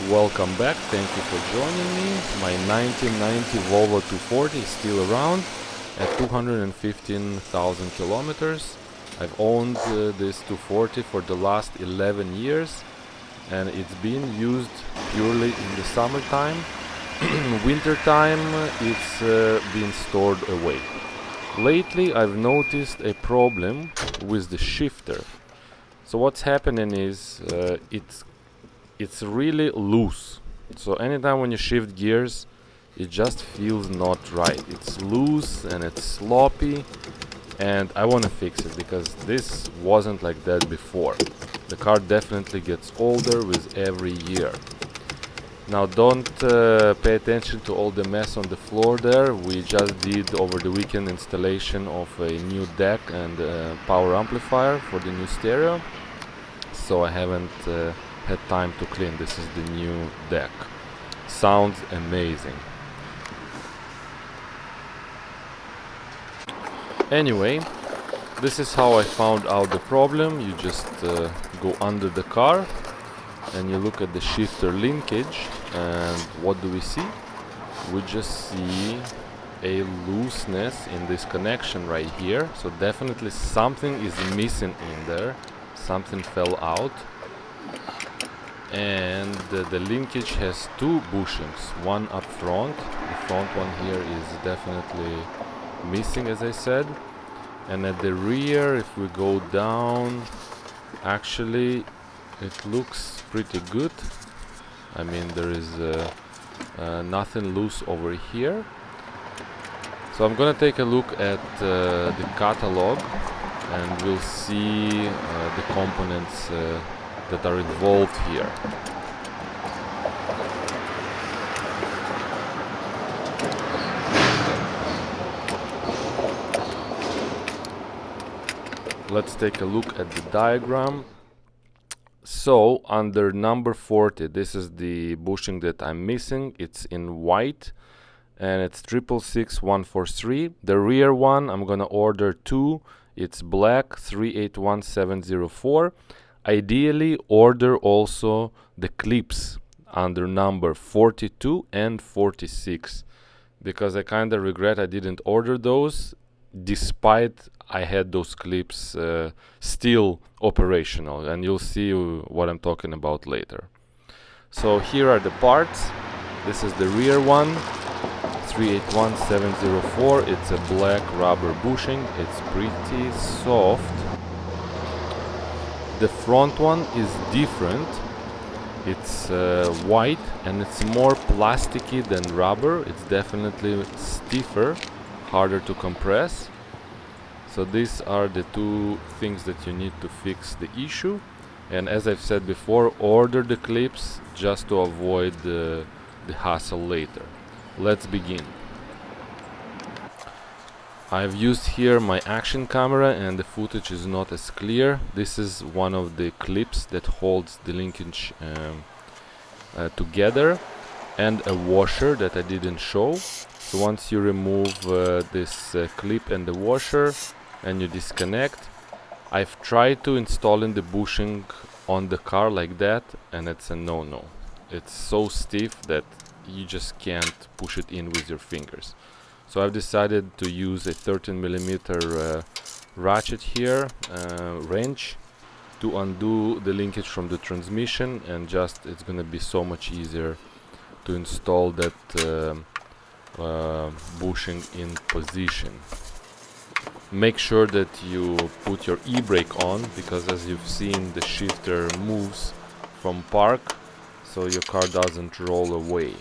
Welcome back, thank you for joining me. My 1990 Volvo 240 is still around at 215,000 kilometers. I've owned this 240 for the last 11 years and it's been used purely in the summertime. Winter time it's been stored away. Lately I've noticed a problem with the shifter. So what's happening is it's really loose. So anytime when you shift gears, it just feels not right. It's loose and it's sloppy, and I want to fix it because this wasn't like that before. The car definitely gets older with every year. Now don't pay attention to all the mess on the floor there. We just did over the weekend installation of a new deck and power amplifier for the new stereo, so I haven't had time to clean. This is the new deck. Sounds amazing. Anyway, this is how I found out the problem. You just go under the car and you look at the shifter linkage, and what do we see? We just see a looseness in this connection right here. So definitely something is missing in there. Something fell out. And the linkage has two bushings, one up front. The front one here is definitely missing, as I said, and at the rear, if we go down, actually it looks pretty good. I mean, there is nothing loose over here. So I'm gonna take a look at the catalog and we'll see the components that are involved here. Let's take a look at the diagram. So under number 40, this is the bushing that I'm missing. It's in white and it's 666143. The rear one, I'm gonna order two. It's black, 381704. Ideally order also the clips under number 42 and 46, because I kind of regret I didn't order those despite I had those clips still operational, and you'll see what I'm talking about later. So here are the parts. This is the rear one, 381704. It's a black rubber bushing. It's pretty soft. The front one is different. It's white and it's more plasticky than rubber. It's definitely stiffer, harder to compress. So these are the two things that you need to fix the issue. And as I've said before, order the clips just to avoid the hassle later. Let's begin. I've used here my action camera and the footage is not as clear. This is one of the clips that holds the linkage together, and a washer that I didn't show. So once you remove this clip and the washer and you disconnect, I've tried to install in the bushing on the car like that, and it's a no-no. It's so stiff that you just can't push it in with your fingers. So I've decided to use a 13mm ratchet here, wrench, to undo the linkage from the transmission, and just it's gonna be so much easier to install that bushing in position. Make sure that you put your e-brake on, because as you've seen, the shifter moves from park, so your car doesn't roll away.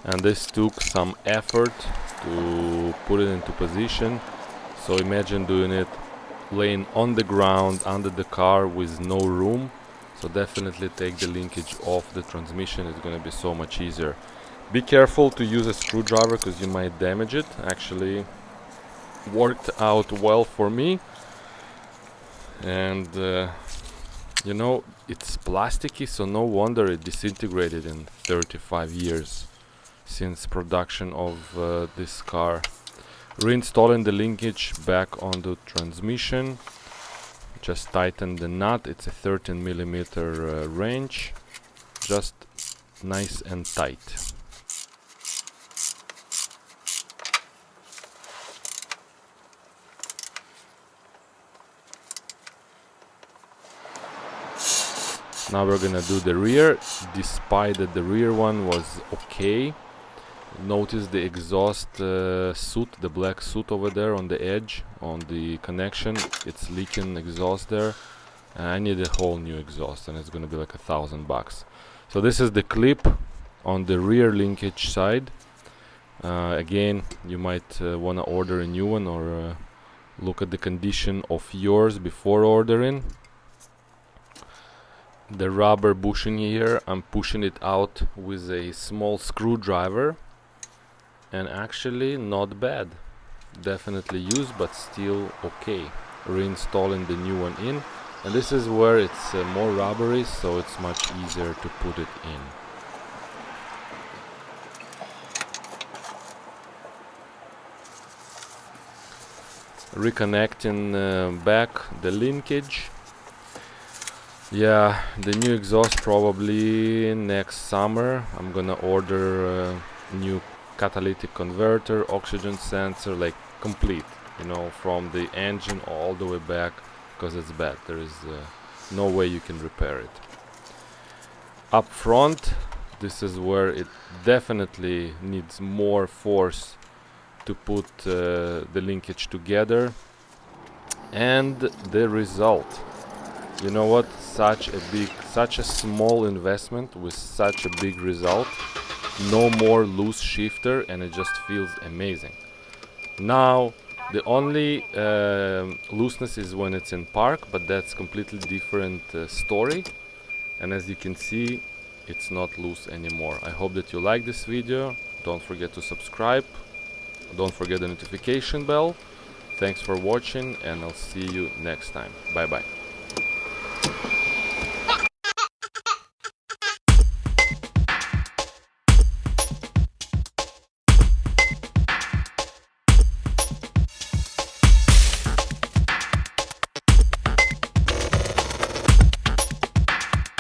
And this took some effort to put it into position. So imagine doing it laying on the ground under the car with no room. So definitely take the linkage off the transmission. It's going to be so much easier. Be careful to use a screwdriver because you might damage it. Actually worked out well for me. And you know, it's plasticky, so no wonder it disintegrated in 35 years since production of this car. Reinstalling the linkage back on the transmission. Just tighten the nut. It's a 13 millimeter wrench. Just nice and tight. Now we're gonna do the rear. Despite that the rear one was okay, notice the exhaust soot, the black soot over there on the edge, on the connection. It's leaking exhaust there. I need a whole new exhaust, and it's gonna be like $1,000. So this is the clip on the rear linkage side. Again, you might wanna order a new one, or look at the condition of yours before ordering. The rubber bushing here, I'm pushing it out with a small screwdriver, and actually not bad. Definitely used, but still okay. Reinstalling the new one in, and this is where it's more rubbery, so it's much easier to put it in. Reconnecting back the linkage. Yeah, the new exhaust probably next summer. I'm gonna order new catalytic converter, oxygen sensor, like complete, you know, from the engine all the way back, because it's bad. There is no way you can repair it. Up front, this is where it definitely needs more force to put the linkage together. And the result, you know what, such a small investment with such a big result. No more loose shifter, and it just feels amazing. Now the only looseness is when it's in park, but that's completely different story. And as you can see, it's not loose anymore. I hope that you like this video. Don't forget to subscribe, don't forget the notification bell. Thanks for watching, and I'll see you next time. Bye bye.